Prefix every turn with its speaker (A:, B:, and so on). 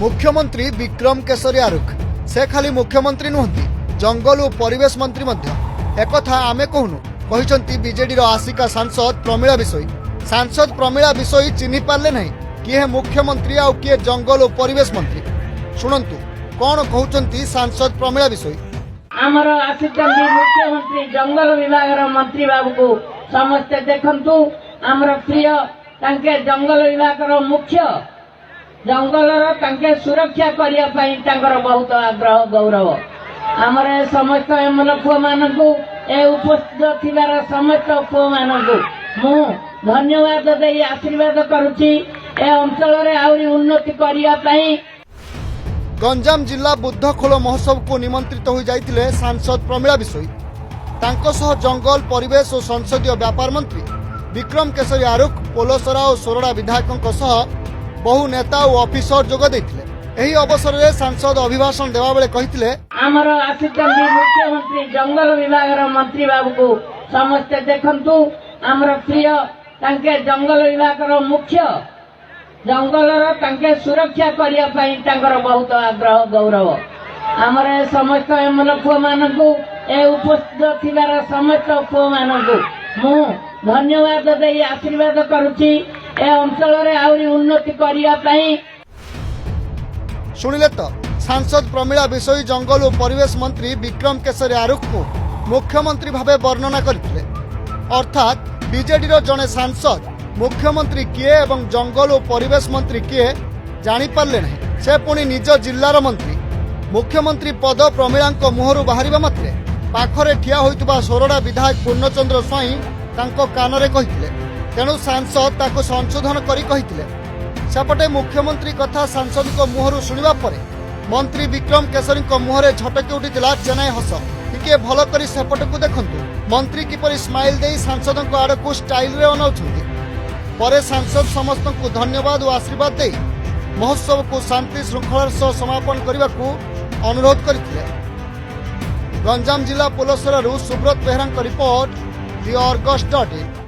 A: मुख्यमंत्री विक्रम केशरी आरुख से खाली मुख्यमंत्री नुहति जंगल और परिवेश मंत्री एक आमे कहूनु कहते बीजेडी आसिका सांसद प्रमीला विषय सांसद प्रमीला विषय चिन्ह पारे ना किए मुख्यमंत्री आउ किए जंगल और परिवेश मंत्री शुणु कौन कहते सांसद प्रमीला विषय
B: आमर आसिचंदी मुख्यमंत्री जंगल विभाग मंत्री बाबू को समस्ते देखंतु आमर प्रिय तांके जंगल विभाग मुख्य जंगल सुरक्षा करने बहुत आग्रह गौरव आमर समस्त एमएलए पुओ मानक उपस्थित थिबार समस्त पुओ मानक मु धन्यवाद दे आशीर्वाद करुच्ची ए अंचल रे आउरी उन्नति करिया पई।
A: गंजाम जिला बुद्धखोल महोत्सव को निमंत्रित हो जाइतिले सांसद प्रमीला विषय तांको सह जंगल परिवेश और संसदीय व्यापार मंत्री विक्रम केशरी आरुख पोलसरा और सोरडा विधायकों सह बहु नेता और ऑफिसर जोग देथिले। एही अवसर में सांसद अभिभाषण देवा बेले कहिथिले
B: आमर आसिचंदी मुख्यमंत्री जंगल विभाग मंत्री बाबू को समस्ते देखंतु आमर प्रिय तांके जंगल विभाग मुख्य जंगल सुरक्षा करने बहुत आग्रह गौरव आमर समस्त एमएलए पुओ मानक उपस्थित थिबार समस्त पुओ मानक मु धन्यवाद दे आशीर्वाद करुच्ची ए अंचल रे आउरी उन्नति करिया पई।
A: शुणिले तो सांसद प्रमीला विषय जंगल और परिवेश मंत्री विक्रम केशरी आरुख को मुख्यमंत्री भावे वर्णना करथिले अर्थात बीजेडी जड़े सांसद मुख्यमंत्री किए एवं जंगल और परिवेश मंत्री किए जानी पारले नहीं से पुणी निज जिल्लार मंत्री मुख्यमंत्री पद प्रमीला मुहर बाहर मात्रे पाखरे ठिया होइतबा सोरडा विधायक पूर्णचंद्र स्वाई तांको कानरे कहिथिले तेणु सांसद ताको संशोधन करी कहिथिले। सेपटे मुख्यमंत्री कथा सांसद को मुहर शुणिबा परे मंत्री विक्रम केशरी मुहरे झटकी उठिथिला चेन्नई हस टिके भल करी सेपट को देखंतु मंत्री किपरि स्माइल देई सांसद आड़कू स्टाइल रे अनाउछंती परे सांसद समस्त को धन्यवाद और आशीर्वाद दे महोत्सव को शांति श्रृंखलार सह समापन करने को अनुरोध करथिले। गंजाम जिला पोलसरारू सुब्रत बेहरा रिपोर्ट दि अर्गस.in